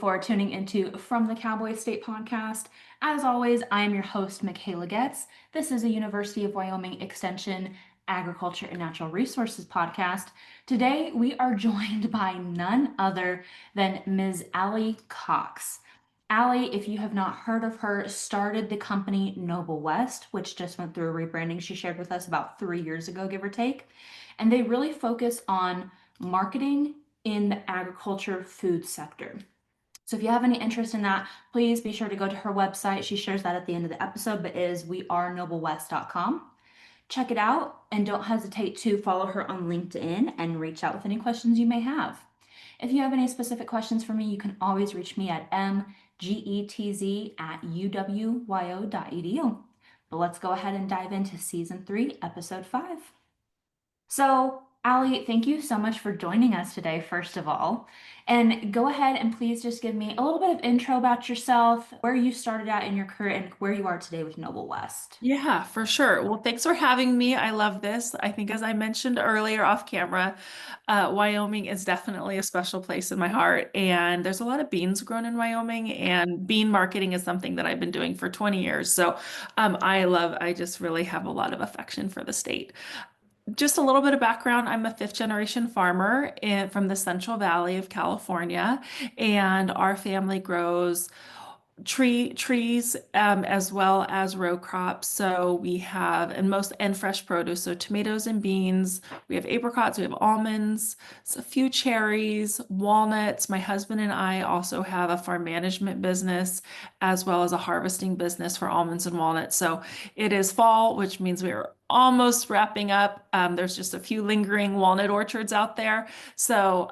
for tuning into From the Cowboy State podcast. As always, I am your host, Michaela Getz. This is a University of Wyoming Extension Agriculture and Natural Resources podcast. Today, we are joined by none other than Ms. Ali Cox. Ali, if you have not heard of her, started the company Noble West, which just went through a rebranding she shared with us about 3 years ago, give or take. And they really focus on marketing in the agriculture food sector. So if you have any interest in that, please be sure to go to her website. She shares that at the end of the episode, but it is wearenoblewest.com. Check it out and don't hesitate to follow her on LinkedIn and reach out with any questions you may have. If you have any specific questions for me, you can always reach me at mgetz@uwyo.edu. But let's go ahead and dive into season 3, episode 5. So, Ali, thank you so much for joining us today, first of all. And go ahead and please just give me a little bit of intro about yourself, where you started out in your career, and where you are today with Noble West. Yeah, for sure. Well, thanks for having me. I love this. I think, as I mentioned earlier off camera, Wyoming is definitely a special place in my heart. And there's a lot of beans grown in Wyoming, and bean marketing is something that I've been doing for 20 years. So I just really have a lot of affection for the state. Just a little bit of background. I'm a fifth generation farmer from the Central Valley of California, and our family grows trees as well as row crops. So we have and fresh produce. So tomatoes and beans. We have apricots. We have almonds. So a few cherries, walnuts. My husband and I also have a farm management business as well as a harvesting business for almonds and walnuts. So it is fall, which means we are almost wrapping up. There's just a few lingering walnut orchards out there. So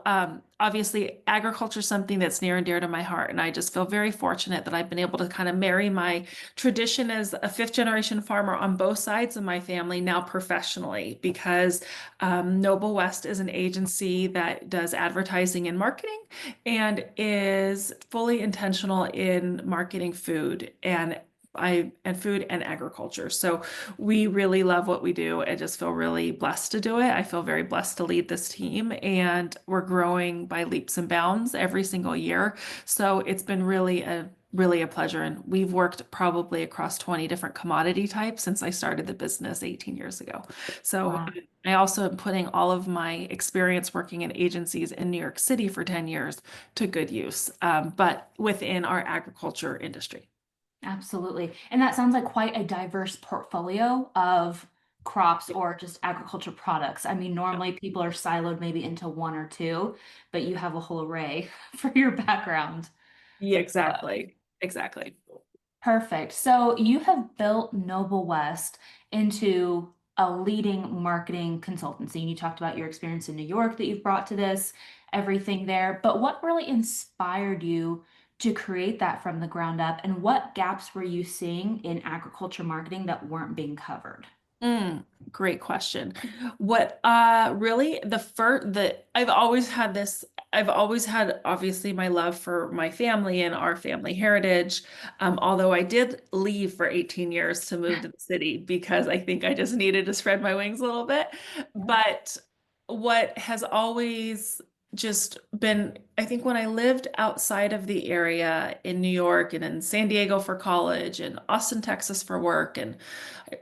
obviously, agriculture is something that's near and dear to my heart. And I just feel very fortunate that I've been able to kind of marry my tradition as a fifth generation farmer on both sides of my family now professionally, because Noble West is an agency that does advertising and marketing and is fully intentional in marketing food and food and agriculture. So we really love what we do and just feel really blessed to do it. I feel very blessed to lead this team, and we're growing by leaps and bounds every single year. So it's been really a pleasure. And we've worked probably across 20 different commodity types since I started the business 18 years ago. So Wow. I also am putting all of my experience working in agencies in New York City for 10 years to good use, but within our agriculture industry. Absolutely. And that sounds like quite a diverse portfolio of crops or just agriculture products. I mean, normally people are siloed maybe into one or two, but you have a whole array for your background. Yeah, exactly. Exactly. Perfect. So you have built Noble West into a leading marketing consultancy. And you talked about your experience in New York that you've brought to this, everything there. But what really inspired you to create that from the ground up? And what gaps were you seeing in agriculture marketing that weren't being covered? Great question. What really the first that I've always had obviously my love for my family and our family heritage. Although I did leave for 18 years to move to the city because I think I just needed to spread my wings a little bit. But what has always just been, I think when I lived outside of the area in New York and in San Diego for college and Austin, Texas for work and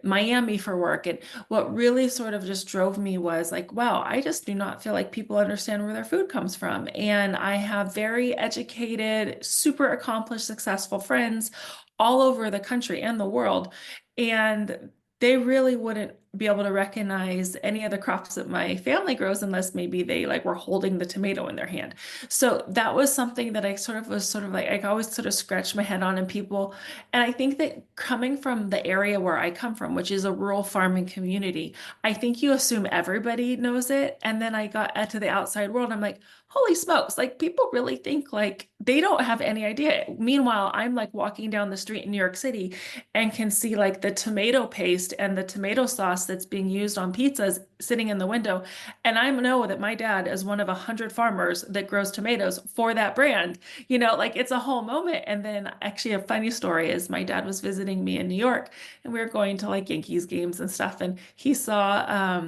Miami for work. And what really sort of just drove me was like, wow, I just do not feel like people understand where their food comes from. And I have very educated, super accomplished, successful friends all over the country and the world. And they really wouldn't be able to recognize any of the crops that my family grows unless maybe they like were holding the tomato in their hand. So that was something that I sort of like I always sort of scratched my head on, and people, and I think that coming from the area where I come from, which is a rural farming community, I think you assume everybody knows it. And then I got to the outside world, and I'm like, holy smokes, like people really think like they don't have any idea. Meanwhile, I'm like walking down the street in New York City and can see like the tomato paste and the tomato sauce sauce that's being used on pizzas sitting in the window. And I know that my dad is one of 100 farmers that grows tomatoes for that brand. Like it's a whole moment. And then actually a funny story is my dad was visiting me in New York and we were going to like Yankees games and stuff. And he saw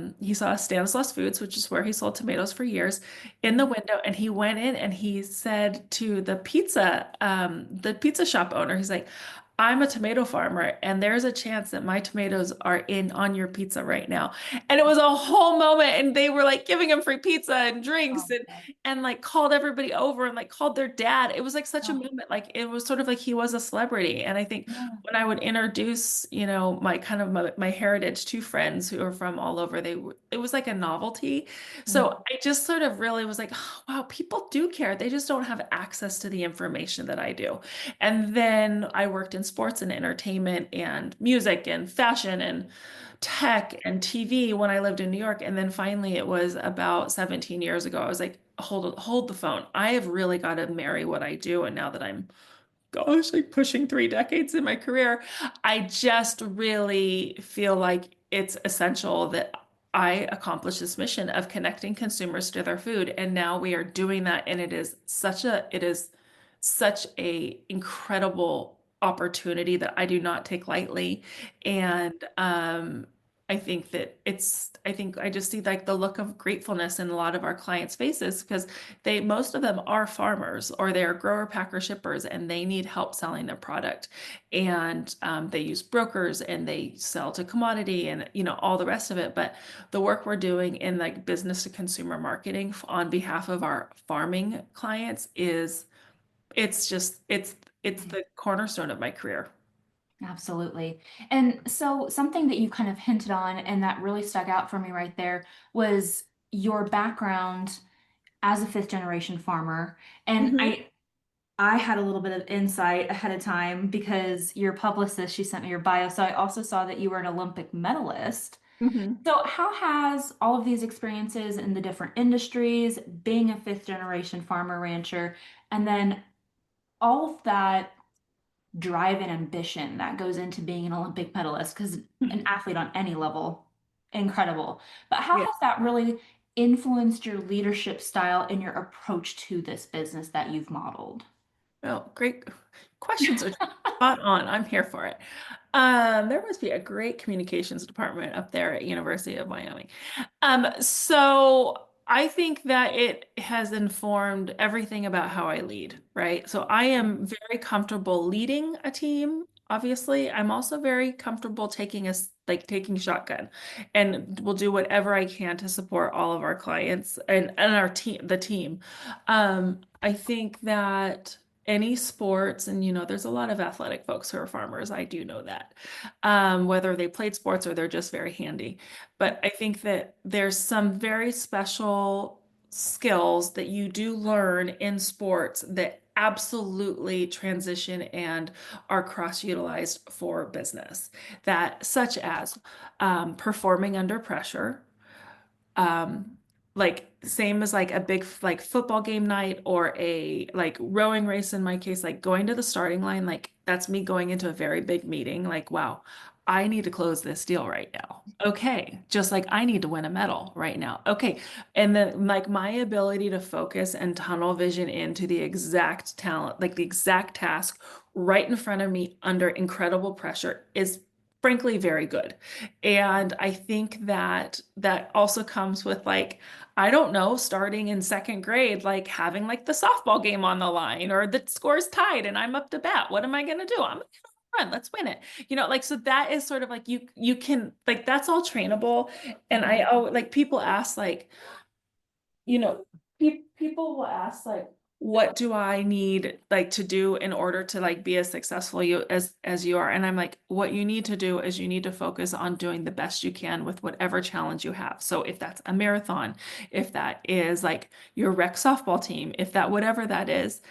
Stanislaus Foods, which is where he sold tomatoes for years, in the window. And he went in and he said to the pizza shop owner, he's like, I'm a tomato farmer, and there's a chance that my tomatoes are in on your pizza right now. And it was a whole moment, and they were like giving him free pizza and drinks Oh, and like called everybody over and like called their dad. It was like such a oh, moment. Like it was sort of like he was a celebrity. And I think yeah. when I would introduce, my kind of my heritage to friends who are from all over, it was like a novelty. Mhm. So I just sort of really was like, oh, wow, people do care. They just don't have access to the information that I do. And then I worked in sports and entertainment and music and fashion and tech and TV when I lived in New York. And then finally, it was about 17 years ago. I was like, hold the phone. I have really got to marry what I do. And now that I'm, gosh, like pushing 3 decades in my career, I just really feel like it's essential that I accomplish this mission of connecting consumers to their food. And now we are doing that. And it is such a incredible opportunity that I do not take lightly. And I think I just see like the look of gratefulness in a lot of our clients' faces because most of them are farmers or they're grower, packer, shippers, and they need help selling their product. And they use brokers and they sell to commodity and all the rest of it. But the work we're doing in like business to consumer marketing on behalf of our farming clients is it's the cornerstone of my career. Absolutely. And so something that you kind of hinted on and that really stuck out for me right there was your background as a fifth generation farmer. And Hmm. I had a little bit of insight ahead of time because your publicist, she sent me your bio. So I also saw that you were an Olympic medalist. Hmm. So how has all of these experiences in the different industries, being a fifth generation farmer rancher, and then all of that drive and ambition that goes into being an Olympic medalist, because an athlete on any level, incredible. But how Yeah. has that really influenced your leadership style and your approach to this business that you've modeled? Well, great questions are spot on. I'm here for it. There must be a great communications department up there at University of Wyoming. So I think that it has informed everything about how I lead, right? So I am very comfortable leading a team. Obviously, I'm also very comfortable taking shotgun and will do whatever I can to support all of our clients and our team, the team. I think that any sports, and there's a lot of athletic folks who are farmers. I do know that. Whether they played sports or they're just very handy. But I think that there's some very special skills that you do learn in sports that absolutely transition and are cross-utilized for business. That such as performing under pressure, um like same as like a big like football game night or a like rowing race in my case, like going to the starting line, like that's me going into a very big meeting, like wow, I need to close this deal right now. Okay, just like I need to win a medal right now. Okay. And then like my ability to focus and tunnel vision into the exact talent, like the exact task right in front of me under incredible pressure is frankly very good. And I think that that also comes with like, I don't know, starting in second grade, like having like the softball game on the line or the score's tied and I'm up to bat. What am I going to do? I'm going to run. Let's win it. Like, so that is sort of like you can like, that's all trainable. And like people ask like, people will ask like, what do I need like to do in order to like be as successful as you are? And I'm like, what you need to do is you need to focus on doing the best you can with whatever challenge you have. So if that's a marathon, if that is like your rec softball team, if that whatever that is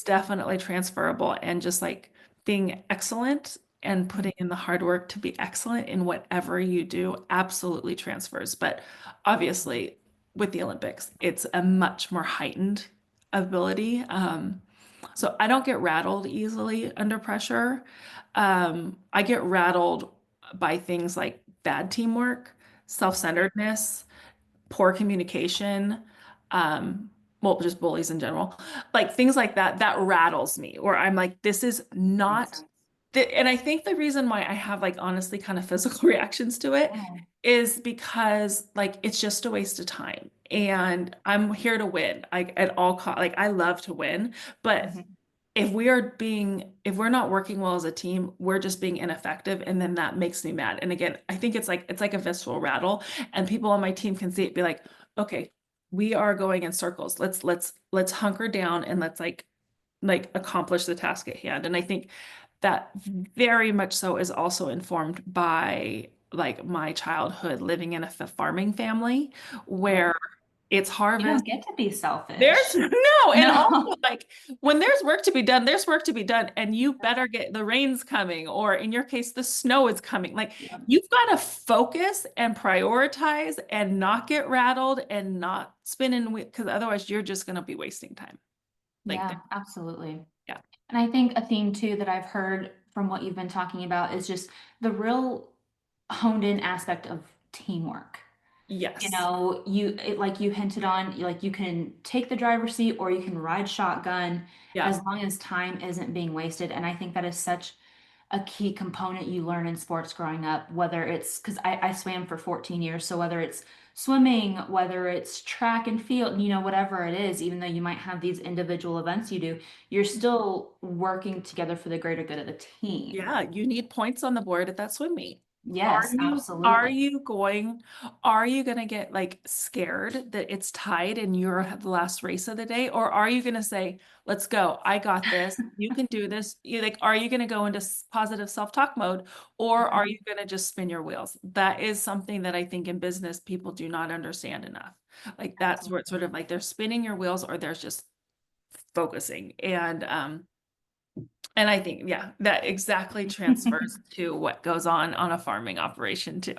definitely transferable and just like being excellent and putting in the hard work to be excellent in whatever you do absolutely transfers. But obviously with the Olympics, it's a much more heightened ability. So I don't get rattled easily under pressure. I get rattled by things like bad teamwork, self-centeredness, poor communication, um, well, just bullies in general, like things like that, that rattles me, or I'm like, this is Makes not, sense. and I think the reason why I have like honestly kind of physical reactions to it Yeah. is because like it's just a waste of time. And I'm here to win. Like at all cost, like I love to win, but Mhm. if we're not working well as a team, we're just being ineffective, and then that makes me mad. And again, I think it's like a visceral rattle, and people on my team can see it, be like, okay, we are going in circles. Let's hunker down and let's like accomplish the task at hand. And I think that very much so is also informed by like my childhood living in a farming family Right. where it's You don't harvest. get to be There's selfish. no, and No. also like when there's work to be done, there's work to be done, and you better get the rain's coming, or in your case, the snow is coming. Like Yeah. you've got to focus and prioritize and not get rattled and not spinning because otherwise you're just going to be wasting time. Like, Yeah, absolutely. yeah, And I think a theme too that I've heard from what you've been talking about is just the real honed in aspect of teamwork. yes, Like you hinted on, like you can take the driver's seat or you can ride shotgun yeah, as long as time isn't being wasted. And I think that is such a key component you learn in sports growing up, whether it's because I swam for 14 years. So whether it's swimming, whether it's track and field, whatever it is, even though you might have these individual events you do, you're still working together for the greater good of the team. yeah, you need points on the board at that swim meet. Are Yes, you are absolutely. you going are you going to get like scared that it's tied and you're the last race of the day, or are you going to say, "Let's go. I got this. You can do this." You like are you going to go into positive self-talk mode, or are Mhm. you going to just spin your wheels? That is something that I think in business people do not understand enough. Like that's where it's Absolutely. sort of like they're spinning your wheels or they're just focusing. And I think, yeah, that exactly transfers to what goes on a farming operation too.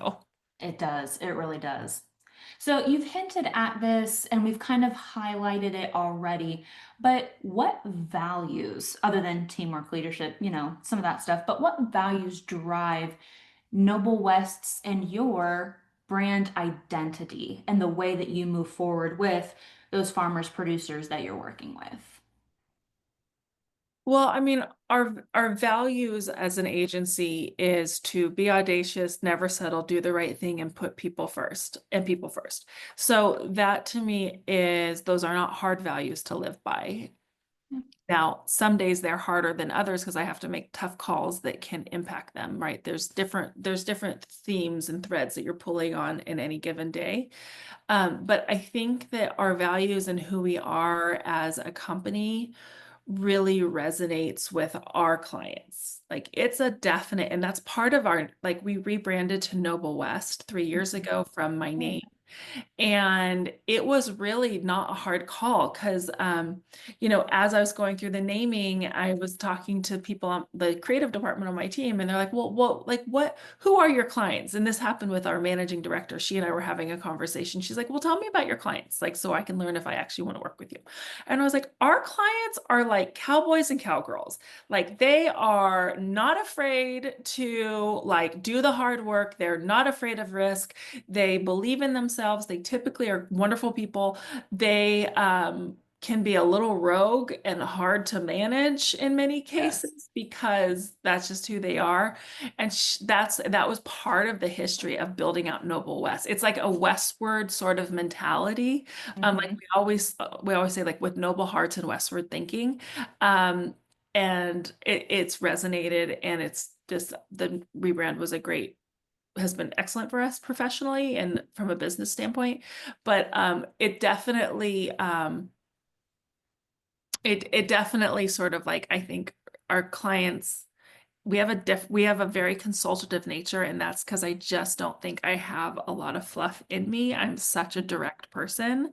It does. It really does. So you've hinted at this and we've kind of highlighted it already, but what values, other than teamwork, leadership, some of that stuff, but what values drive Noble West's and your brand identity and the way that you move forward with those farmers, producers that you're working with? Well, I mean, our values as an agency is to be audacious, never settle, do the right thing, and put people first and people first. So that to me is those are not hard values to live by. Now, some days they're harder than others because I have to make tough calls that can impact them, right? There's different themes and threads that you're pulling on in any given day. But I think that our values and who we are as a company really resonates with our clients. Like it's a definite, and that's part of our, like we rebranded to Noble West 3 years Mhm. ago from my Oh, name. And it was really not a hard call because, as I was going through the naming, I was talking to people on the creative department on my team, and they're like, well, like who are your clients? And this happened with our managing director. She and I were having a conversation. She's like, well, tell me about your clients, like, so I can learn if I actually want to work with you. And I was like, our clients are like cowboys and cowgirls. Like they are not afraid to like do the hard work. They're not afraid of risk. They believe in themselves. They typically are wonderful people. They can be a little rogue and hard to manage in many yes. cases because that's just who they are. And that was part of the history of building out Noble West. It's like a westward sort of mentality. Like Hmm. we always say, like with noble hearts and westward thinking. Um, and it's resonated, and it's just the rebrand was a great has been excellent for us professionally and from a business standpoint. But it definitely sort of like I think our clients we have a very consultative nature, and that's because I just don't think I have a lot of fluff in me. I'm such a direct person,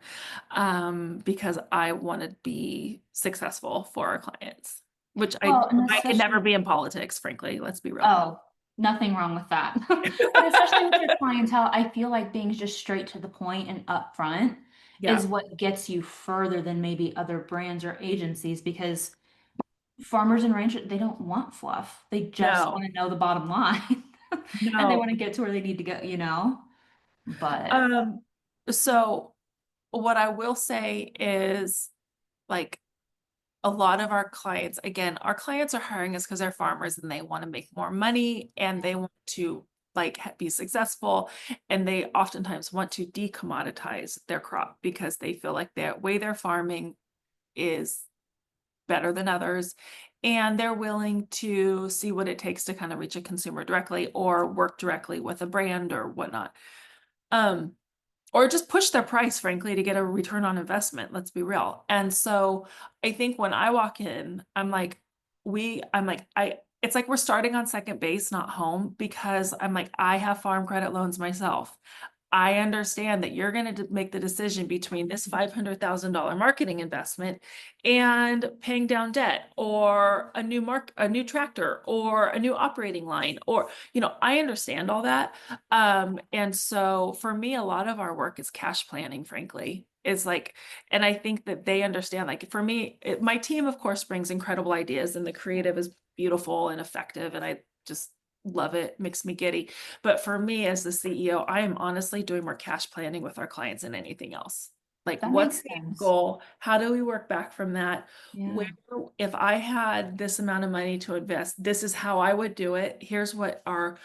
because I want to be successful for our clients, which Well, and I could never especially, be in politics, frankly. Let's be real. oh, nothing wrong with that. But especially with your clientele, I feel like being just straight to the point and upfront Yeah. is what gets you further than maybe other brands or agencies because farmers and ranchers, they don't want fluff. They just want No. to know the bottom line. and they No. want to get to where they need to go, you know? But Um, so what I will say is like a lot of our clients, again, our clients are hiring us because they're farmers and they want to make more money and they want to be successful, and they oftentimes want to decommoditize their crop because they feel like the way they're farming is better than others, and they're willing to see what it takes to kind of reach a consumer directly or work directly with a brand or whatnot. Um, or just push their price, frankly, to get a return on investment. Let's be real. And so I think when I walk in, it's like we're starting on second base, not home, because I'm like, I have farm credit loans myself. I understand that you're going to make the decision between this $500,000 marketing investment and paying down debt or a new tractor or a new operating line, or, I understand all that. And so for me, a lot of our work is cash planning, frankly. It's like, and I think that they understand, like for me, my team, of course, brings incredible ideas and the creative is beautiful and effective. And I just love it, makes me giddy. But for me as the CEO, I am honestly doing more cash planning with our clients than anything else. Like, that what's makes the sense. goal? How do we work back from that? Where, Yeah. if I had this amount of money to invest, this is how I would do it. Here's what our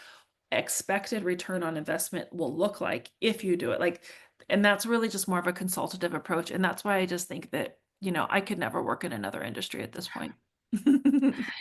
expected return on investment will look like if you do it. Like, and that's really just more of a consultative approach. And that's why I just think that, I could never work in another industry at this point.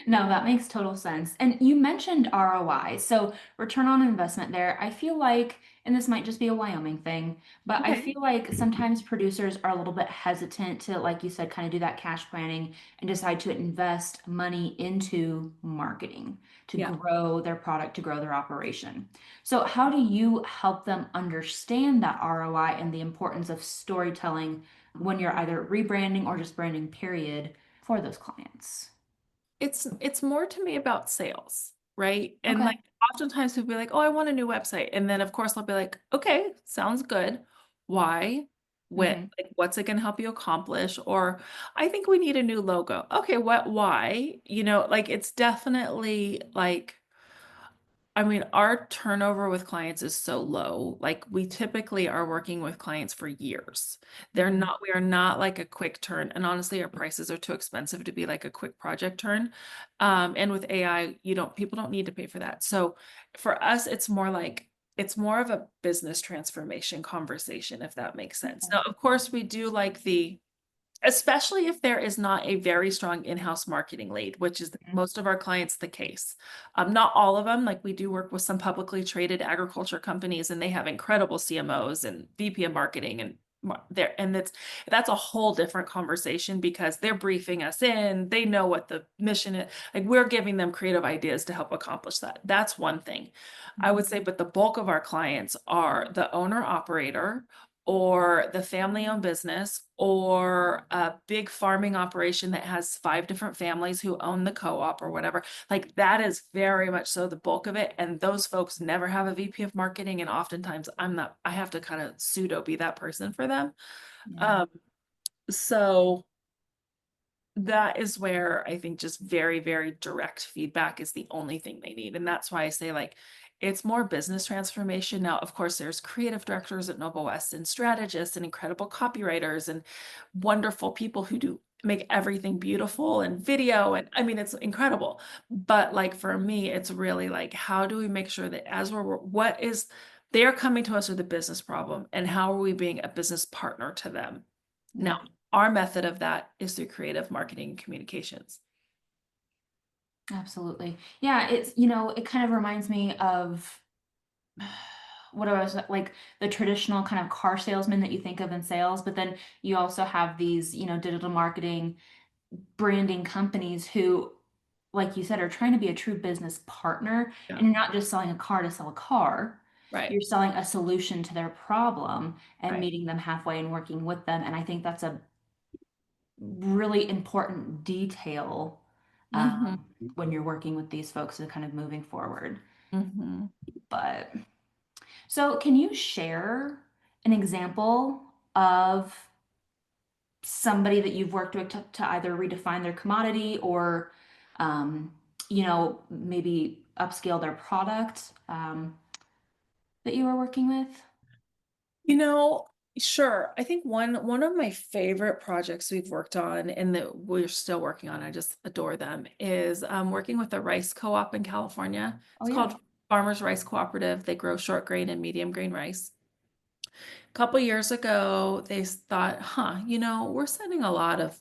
No, that makes total sense. And you mentioned ROI, so return on investment there. I feel like, and this might just be a Wyoming thing, but I Okay. feel like sometimes producers are a little bit hesitant to, like you said, kind of do that cash planning and decide to invest money into marketing to Yeah. grow their product, to grow their operation. So, how do you help them understand that ROI and the importance of storytelling when you're either rebranding or just branding, period, for those clients? It's more to me about sales, right? And Okay. like oftentimes people be like, "Oh, I want a new website." And then of course I'll be like, "Okay, sounds good. Why? Hmm. What's it going to help you accomplish?" Or I think we need a new logo. Okay, why? Like it's definitely like, I mean, our turnover with clients is so low. Like we typically are working with clients for years. We are not like a quick turn. And honestly, our prices are too expensive to be like a quick project turn. And with AI, people don't need to pay for that. So for us, it's more of a business transformation conversation, if that makes sense. Okay. Now, of course, we do like especially if there is not a very strong in-house marketing lead, which is most of our clients the case. Not all of them, like we do work with some publicly traded agriculture companies and they have incredible CMOs and VP of marketing and there, and that's a whole different conversation because they're briefing us in, they know what the mission is, like we're giving them creative ideas to help accomplish that. That's one thing I would say, but the bulk of our clients are the owner operator or the family owned business or a big farming operation that has five different families who own the co-op or whatever. Like that is very much so the bulk of it. And those folks never have a VP of marketing. And oftentimes I have to kind of pseudo be that person for them. Yeah. Um, so that is where I think just very, very direct feedback is the only thing they need. And that's why I say like it's more business transformation. Now, of course, there's creative directors at Noble West and strategists and incredible copywriters and wonderful people who do make everything beautiful and video. And I mean, it's incredible. But like for me, it's really like, how do we make sure that they're coming to us with a business problem and how are we being a business partner to them? Now, Yeah. our method of that is through creative marketing and communications. Absolutely. Yeah, it kind of reminds me of what I was like the traditional kind of car salesman that you think of in sales, but then you also have these, digital marketing branding companies who, like you said, are trying to be a true business partner. Yeah. And you're not just selling a car to sell a car. Right. You're selling a solution to their problem and Right. meeting them halfway and working with them. And I think that's a really important detail Mm-hmm. when you're working with these folks and kind of moving forward. Mm-hmm. But so, can you share an example of somebody that you've worked with to either redefine their commodity or, maybe upscale their product that you were working with? You know, sure. I think one of my favorite projects we've worked on and that we're still working on, I just adore them, is working with a rice co-op in California. Oh It's yeah. called Farmers Rice Cooperative. They grow short grain and medium grain rice. A couple years ago, they thought, we're sending a lot of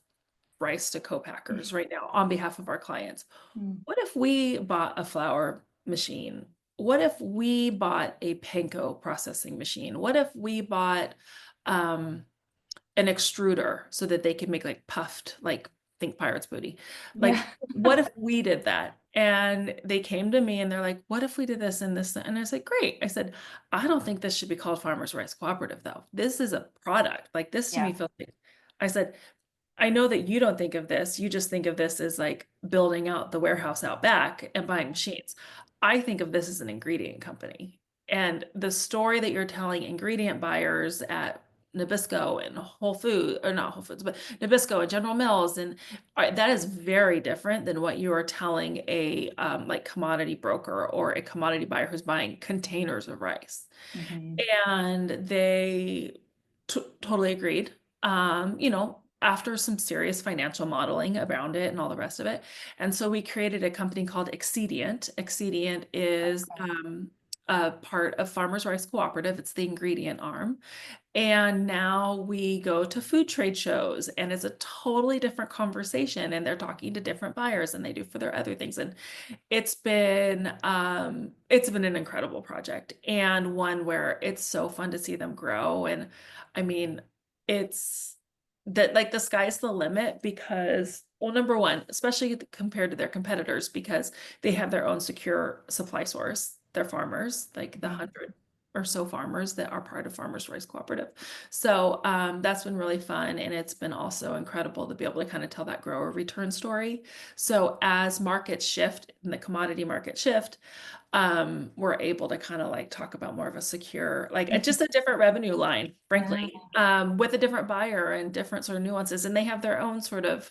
rice to co-packers right now on behalf of our clients. Mm. What if we bought a flour machine? What if we bought a panko processing machine? What if we bought um, an extruder so that they could make like puffed, like think Pirates Booty? Yeah. Like, what if we did that? And they came to me and they're like, what if we did this and this? And I said, great. I said, I don't think this should be called Farmers Rice Cooperative, though. This is a product. Like, this to me Yeah. feels like, I said, I know that you don't think of this. You just think of this as like building out the warehouse out back and buying machines. I think of this as an ingredient company. And the story that you're telling ingredient buyers at Nabisco and Whole Foods, or not Whole Foods, but Nabisco and General Mills, and that is very different than what you are telling a like commodity broker or a commodity buyer who's buying containers of rice. Hmm. And they totally agreed. After some serious financial modeling around it and all the rest of it. And so we created a company called Expedient. Expedient is Okay. a part of Farmers Rice Cooperative. It's the ingredient arm. And now we go to food trade shows, and it's a totally different conversation. And they're talking to different buyers than they do for their other things. And it's been an incredible project and one where it's so fun to see them grow. And I mean, it's that like the sky's the limit because, well, number one, especially compared to their competitors, because they have their own secure supply source. They're farmers, like the Mhm. 100 or so farmers that are part of Farmers Rice Cooperative. So that's been really fun. And it's been also incredible to be able to kind of tell that grower return story. So as markets shift and the commodity market shift, we're able to kind of like talk about more of a secure, like just a different revenue line, Yeah. frankly, with a different buyer and different sort of nuances. And they have their own sort of,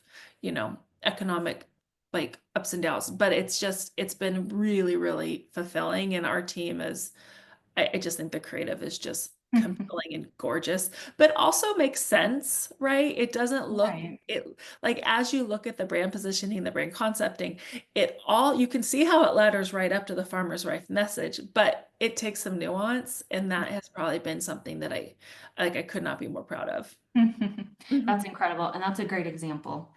economic like ups and downs. But it's been really, really fulfilling. And our team is I just think the creative is just compelling and gorgeous, but also makes sense, right? It doesn't look Right. it like as you look at the brand positioning, the brand concepting, it all you can see how it ladders right up to the farmer's rice message, but it takes some nuance, and that has probably been something that I could not be more proud of. That's Mhm. incredible, and that's a great example.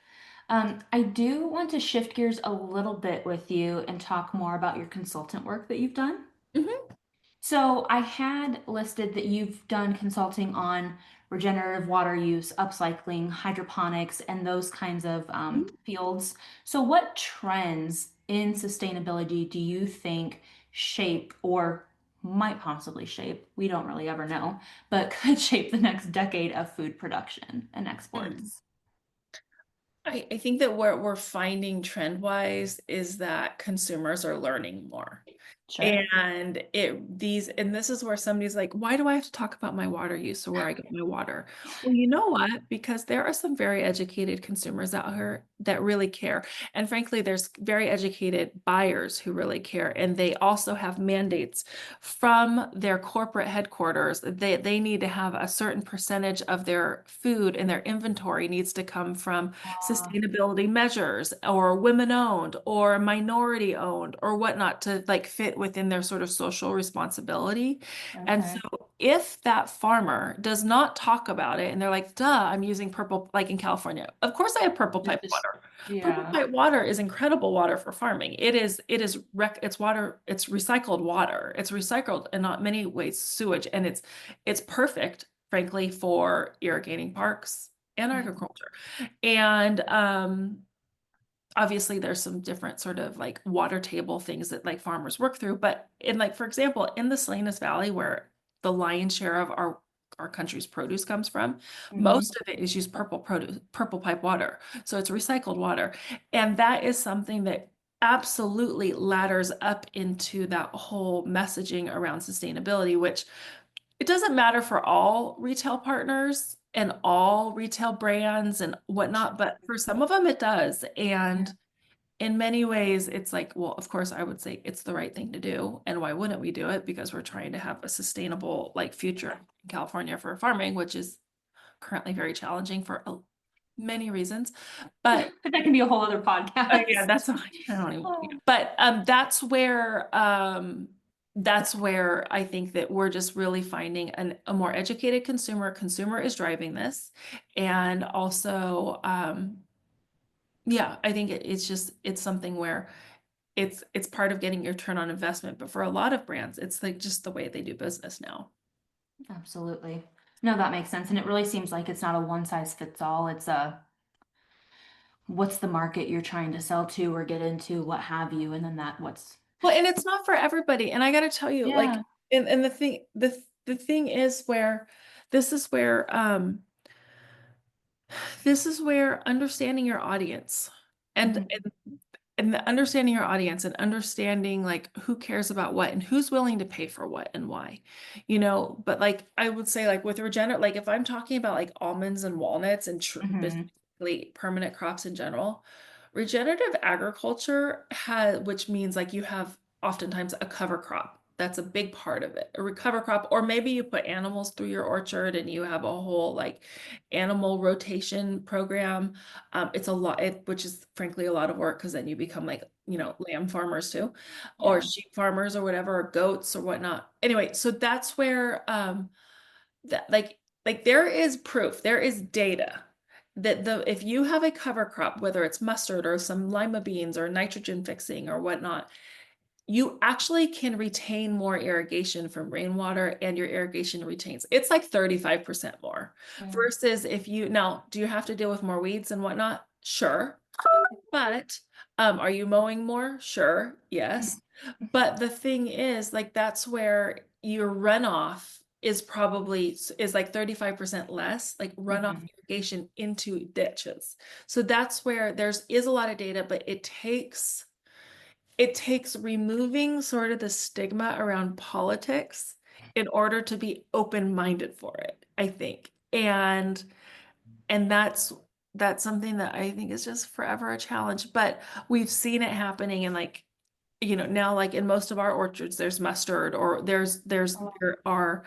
I do want to shift gears a little bit with you and talk more about your consultant work that you've done. Mhm. So I had listed that you've done consulting on regenerative water use, upcycling, hydroponics, and those kinds of Mhm. fields. So what trends in sustainability do you think shape or might possibly shape, we don't really ever know, but could shape the next decade of food production and Mm. exports? I think that what we're finding trend wise is that consumers are learning more. Sure. And this is where somebody's like, why do I have to talk about my water use or where I get my water? Well, you know what? Because there are some very educated consumers out here that really care. And frankly, there's very educated buyers who really care. And they also have mandates from their corporate headquarters. They need to have a certain percentage of their food and their inventory needs to come from sustainability measures or women owned or minority owned or whatnot to like fit within their sort of social responsibility. And so Okay. if that farmer does not talk about it and they're like, duh, I'm using purple, like in California, of course I have purple Just, pipe just water. Purple yeah. pipe water is incredible water for farming. It's water, it's recycled water. It's recycled in not many ways sewage, and it's perfect, frankly, for irrigating parks and Yeah. agriculture. And obviously there's some different sort of like water table things that like farmers work through. But in like, for example, in the Salinas Valley, where the lion's share of our country's produce comes from, Hmm. most of it is used purple pipe water. So it's recycled water. And that is something that absolutely ladders up into that whole messaging around sustainability, which it doesn't matter for all retail partners and all retail brands and whatnot, but for some of them it does. Yeah. And in many ways, it's like, well, of course, I would say it's the right thing to do. And why wouldn't we do it? Because we're trying to have a sustainable like future in California for farming, which is currently very challenging for many reasons. But That can be a whole other yeah, podcast. I don't even, Oh, but that's where I think that we're just really finding a more educated consumer. Consumer is driving this. And also, yeah, I think it's just it's something where it's part of getting your turn on investment. But for a lot of brands, it's like just the way they do business now. absolutely. No, that makes sense. And it really seems like it's not a one size fits all. It's a what's the market you're trying to sell to or get into, what have you, and then that what's Well, and it's not for everybody. And I got to tell you, like, yeah. and the thing is where this is where this is where understanding your audience and Mhm. understanding your audience and understanding like who cares about what and who's willing to pay for what and why, but like I would say like with regenerate, like if I'm talking about like almonds and walnuts and Mhm. basically permanent crops in general, regenerative agriculture has, which means like you have oftentimes a cover crop. That's a big part of it, a recover crop, or maybe you put animals through your orchard and you have a whole like animal rotation program. It's a lot, which is frankly a lot of work because then you become like, lamb farmers too, or Yeah. sheep farmers or whatever, or goats or whatnot. Anyway, so that's where that like there is proof, there is data that the if you have a cover crop, whether it's mustard or some lima beans or nitrogen fixing or whatnot, you actually can retain more irrigation from rainwater and your irrigation retains. It's like 35% more Yeah. versus if you now, do you have to deal with more weeds and whatnot? Sure. But are you mowing more? Sure. Yes. But the thing is, like that's where your runoff is like 35% less, like runoff Mhm. irrigation into ditches. So that's where there's is a lot of data, but it takes removing sort of the stigma around politics in order to be open-minded for it, I think. And that's something that I think is just forever a challenge. But we've seen it happening in like, now like in most of our orchards, there's mustard or there are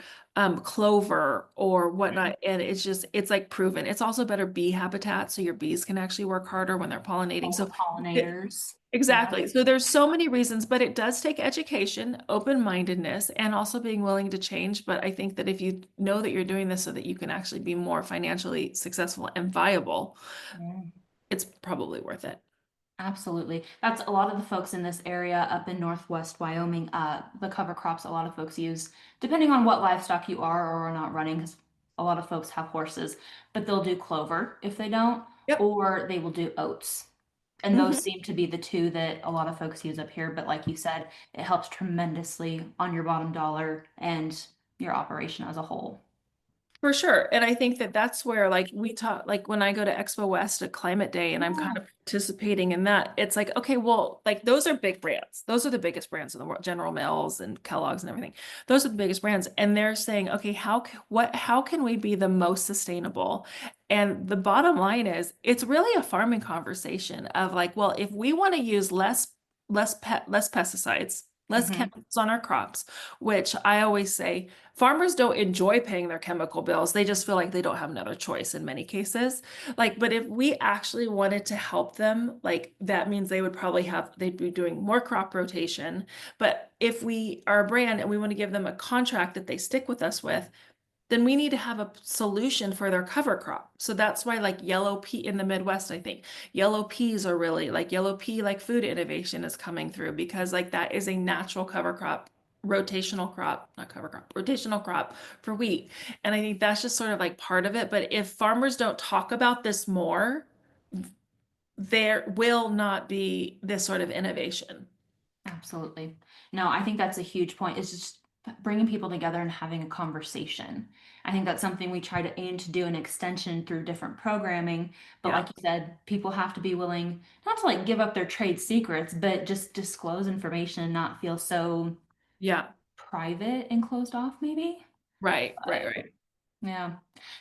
clover or whatnot. And it's like proven. It's also better bee habitat, so your bees can actually work harder when they're pollinating. All the So pollinators. Yeah. exactly. So there's so many reasons, but it does take education, open-mindedness, and also being willing to change. But I think that if you know that you're doing this so that you can actually be more financially successful and viable, Yeah. it's probably worth it. Absolutely. That's a lot of the folks in this area up in Northwest Wyoming. The cover crops a lot of folks use, depending on what livestock you are or are not running, because a lot of folks have horses, but they'll do clover if they don't, Yep. or they will do oats. And those Hmm. seem to be the two that a lot of folks use up here. But like you said, it helps tremendously on your bottom dollar and your operation as a whole. For sure. And I think that that's where like we talk like when I go to Expo West at Climate Day and I'm kind Yeah. of participating in that, it's like, okay, well, like those are big brands. Those are the biggest brands in the world, General Mills and Kellogg's and everything. Those are the biggest brands. And they're saying, okay, how can we be the most sustainable? And the bottom line is it's really a farming conversation of like, well, if we want to use less pesticides, less Hmm. chemicals on our crops, which I always say farmers don't enjoy paying their chemical bills. They just feel like they don't have another choice in many cases. Like, but if we actually wanted to help them, like that means they'd be doing more crop rotation. But if we are a brand and we want to give them a contract that they stick with us with, then we need to have a solution for their cover crop. So that's why like yellow pea in the Midwest, I think yellow peas are really like yellow pea, like food innovation is coming through because like that is a natural cover crop, rotational crop, not cover crop, rotational crop for wheat. And I think that's just sort of like part of it. But if farmers don't talk about this more, there will not be this sort of innovation. Absolutely. No, I think that's a huge point. Is just bringing people together and having a conversation. I think that's something we try to aim to do an extension through different programming. But Yeah. like you said, people have to be willing not to like give up their trade secrets, but just disclose information and not feel so Yeah. private and closed off, maybe. Right. Right. But Right. yeah.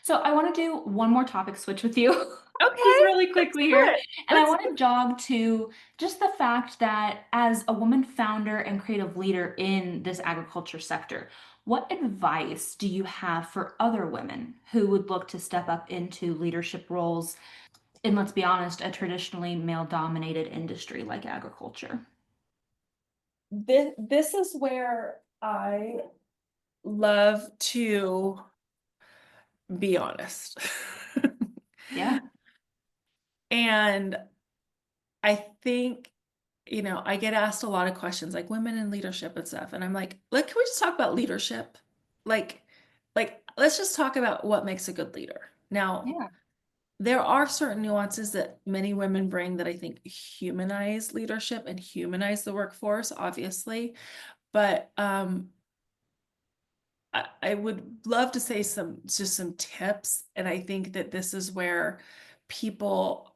So I want to do one more topic switch with you. Okay, just really let's quickly do here. it. And I Let's want to jog to just the fact that as a woman founder and creative leader in this agriculture sector, what advice do you have for other women who would look to step up into leadership roles in, let's be honest, a traditionally male-dominated industry like agriculture? this is where I love to be honest. Yeah. And I think, I get asked a lot of questions like women in leadership and stuff. And I'm like, can we just talk about leadership? Like, let's just talk about what makes a good leader. Now, Yeah. there are certain nuances that many women bring that I think humanize leadership and humanize the workforce, obviously. But I would love to say some tips, and I think that this is where people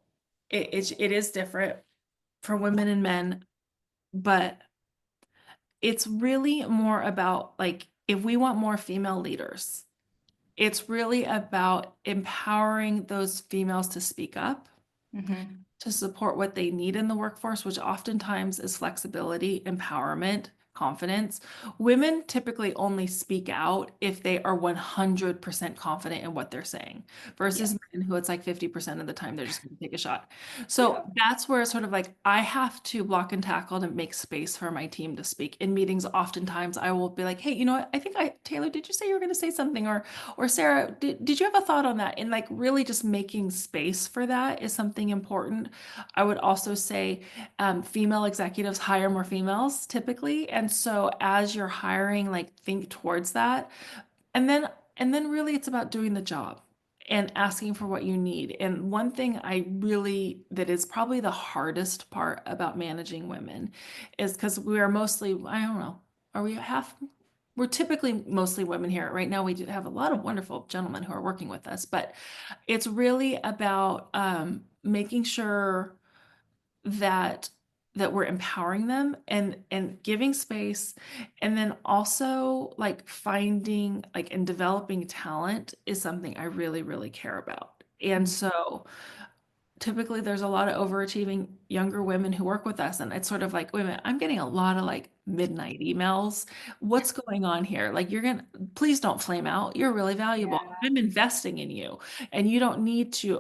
it is different for women and men, but it's really more about like if we want more female leaders, it's really about empowering those females to speak up, Hmm. to support what they need in the workforce, which oftentimes is flexibility, empowerment, confidence. Women typically only speak out if they are 100% confident in what they're saying, Yeah. versus men who it's like 50% of the time they're just going to take a shot. Yeah. So that's where it's sort of like I have to block and tackle to make space for my team to speak. In meetings, oftentimes I will be like, hey, you know what? I think Taylor, did you say you were going to say something? Or Sarah, did you have a thought on that? And like really just making space for that is something important. I would also say female executives hire more females typically. And so as you're hiring, like think towards that. And then and then really it's about doing the job and asking for what you need. And one thing I really that is probably the hardest part about managing women is because we are mostly, I don't know, are we half? We're typically mostly women here. Right now, we do have a lot of wonderful gentlemen who are working with us, but it's really about making sure that we're empowering them and giving space, and then also like finding like and developing talent is something I really really care about. And so typically there's a lot of overachieving younger women who work with us, and it's sort of like, wait a minute, I'm getting a lot of like midnight emails. What's going on here? Like, please don't flame out. You're really valuable. Yeah. I'm investing in you, and you don't need to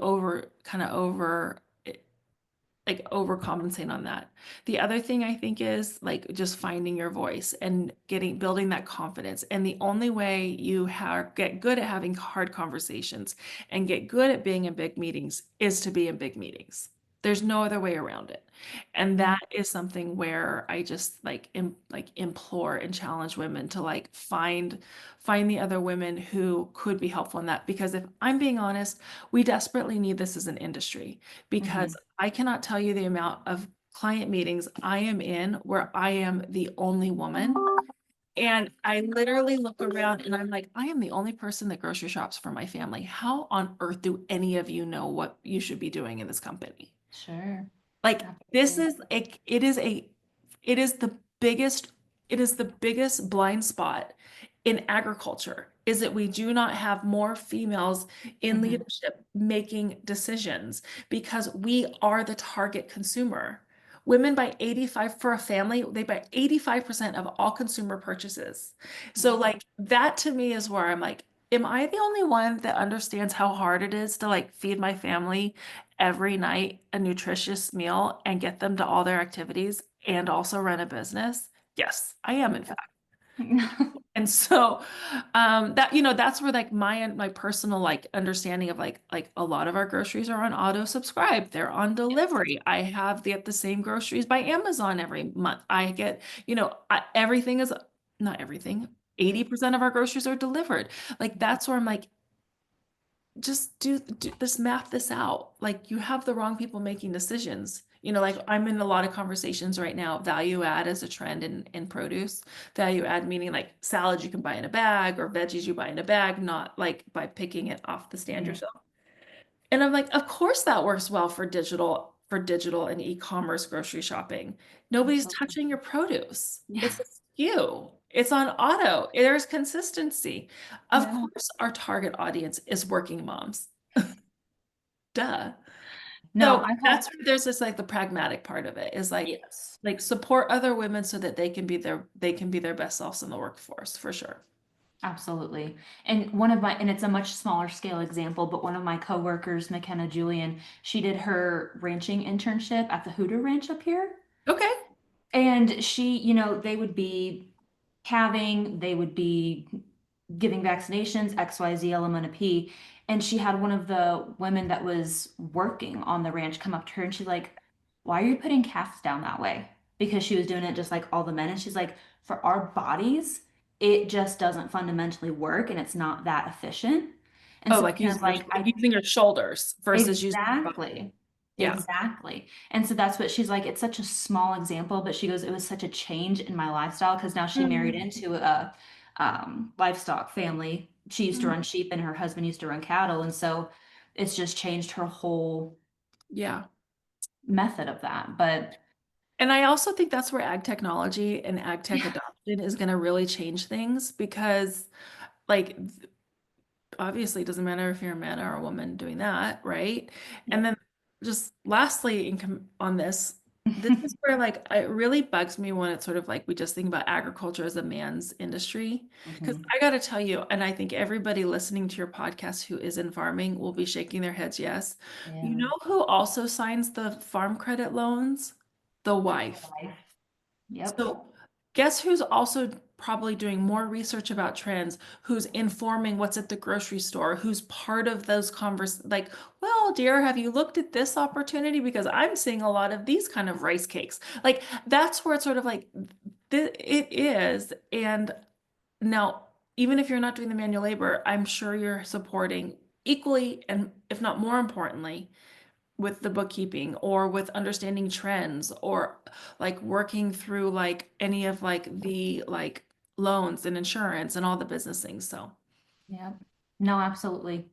like overcompensate on that. The other thing I think is like just finding your voice and building that confidence. And the only way get good at having hard conversations and get good at being in big meetings is to be in big meetings. There's no other way around it. And that is something where I just like implore and challenge women to like find the other women who could be helpful in that, because if I'm being honest, we desperately need this as an industry, because Hmm. I cannot tell you the amount of client meetings I am in where I am the only woman. And I literally look around and I'm like, I am the only person that grocery shops for my family. How on earth do any of you know what you should be doing in this company? Sure. Like this Absolutely. is a it is the biggest it is the biggest blind spot in agriculture, is that we do not have more females in Hmm. leadership making decisions, because we are the target consumer. Women buy 85 for a family, they buy 85% of all consumer purchases. So Yeah. like that to me is where I'm like, am I the only one that understands how hard it is to like feed my family every night a nutritious meal and get them to all their activities and also run a business? Yes, I am, in fact. And so that that's where like my personal like understanding of like a lot of our groceries are on auto subscribe. They're on delivery. I have the same groceries by Amazon every month. I get, everything is not everything. 80% of our groceries are delivered. Like that's where I'm like, just do this, map this out. Like you have the wrong people making decisions. Like I'm in a lot of conversations right now. Value add is a trend in produce. Value add meaning like salads you can buy in a bag or veggies you buy in a bag, not like by picking it off the stand Mhm. yourself. And I'm like, of course that works well for digital and e-commerce grocery shopping. Nobody's Absolutely. touching your produce. Yeah. It's a SKU. It's on auto. There's consistency. Of Yeah. course, our target audience is working moms. Duh. No, So I that's hope. where there's this like the pragmatic part of it is Yes. like support other women so that they can be their best selves in the workforce for sure. Absolutely. And it's a much smaller scale example, but one of my coworkers, McKenna Julian, she did her ranching internship at the Hooter Ranch up here. Okay. And she, they would be calving, they would be giving vaccinations, XYZ element of P. And she had one of the women that was working on the ranch come up to her and she's like, why are you putting calves down that way? Because she was doing it just like all the men. And she's like, for our bodies, it just doesn't fundamentally work and it's not that efficient. And Oh, so like Ken's using your like, I using your shoulders versus using your body. exactly. Yeah. Exactly. And so that's what she's like. It's such a small example, but she goes, it was such a change in my lifestyle because now she married Mhm. into a livestock family. She used to Mhm. run sheep and her husband used to run cattle. And so it's just changed her whole Yeah. method of that. But And I also think that's where ag technology and ag tech yeah, adoption is going to really change things because like obviously it doesn't matter if you're a man or a woman doing that, right? And yep. then just lastly, on this is where like it really bugs me when it's sort of like we just think about agriculture as a man's industry. Because Mhm. I got to tell you, and I think everybody listening to your podcast who is in farming will be shaking their heads, yes. You Yeah. know who also signs the farm credit loans? The wife. Life. Yep. So, guess who's also probably doing more research about trends, who's informing what's at the grocery store, who's part of those like, well, dear, have you looked at this opportunity? Because I'm seeing a lot of these kind of rice cakes. Like, that's where it's sort of like it is. And now, even if you're not doing the manual labor, I'm sure you're supporting equally, and if not more importantly, with the bookkeeping or with understanding trends or like working through like any of like the like loans and insurance and all the business things. So, Yep. No, absolutely.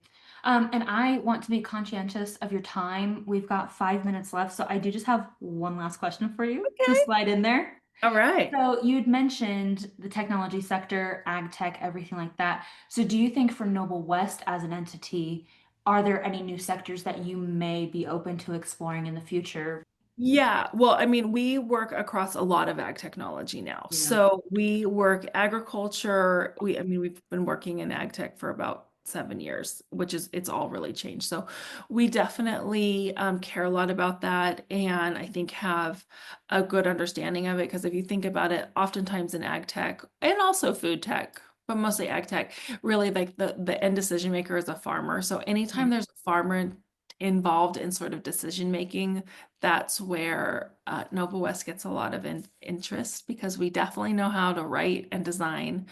And I want to be conscientious of your time. We've got 5 minutes left, so I do just have one last question for you to okay. slide in there. All right. So you'd mentioned the technology sector, ag tech, everything like that. So do you think for Noble West as an entity, are there any new sectors that you may be open to exploring in the future? Yeah, well, I mean, we work across a lot of ag technology now. Yeah. So we work agriculture. I mean, we've been working in ag tech for about 7 years, which is, it's all really changed. So we definitely care a lot about that and I think have a good understanding of it. Because if you think about it, oftentimes in ag tech and also food tech, but mostly ag tech, really like the end decision maker is a farmer. So anytime Mhm. there's a farmer involved in sort of decision making, that's where Nova West gets a lot of interest because we definitely know how to write and design,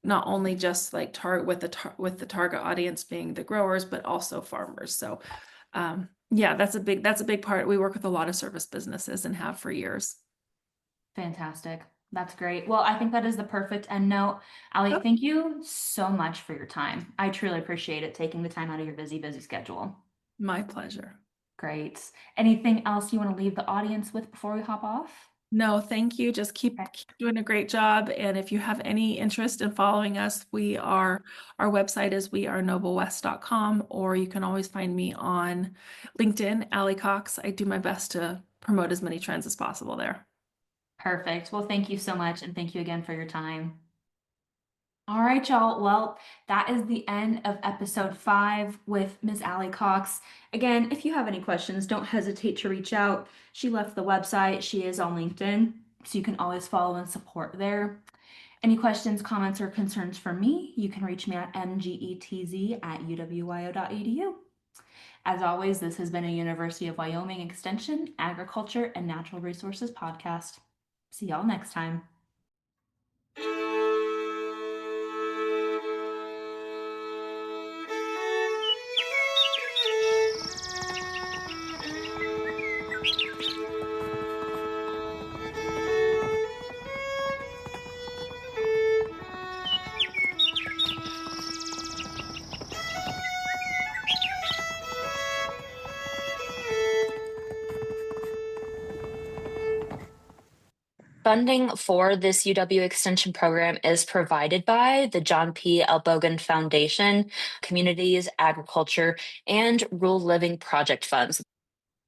not only just like target with the target audience being the growers, but also farmers. So yeah, that's a big part. We work with a lot of service businesses and have for years. Fantastic. That's great. Well, I think that is the perfect end note. Ali, Oh, thank you so much for your time. I truly appreciate it taking the time out of your busy, busy schedule. my pleasure. Great. Anything else you want to leave the audience with before we hop off? No, thank you. Just Okay. keep doing a great job. And if you have any interest in following us, our website is wearenoblewest.com, or you can always find me on LinkedIn, Ali Cox. I do my best to promote as many trends as possible there. Perfect. Well, thank you so much, and thank you again for your time. All right, y'all. Well, that is the end of episode 5 with Ms. Ali Cox. Again, if you have any questions, don't hesitate to reach out. She left the website. She is on LinkedIn, so you can always follow and support there. Any questions, comments, or concerns for me, you can reach me at mgetz@uwyo.edu. As always, this has been a University of Wyoming Extension, Agriculture, and Natural Resources podcast. See y'all next time. Funding for this UW Extension program is provided by the John P. Elbogen Foundation, Communities, Agriculture, and Rural Living Project Funds.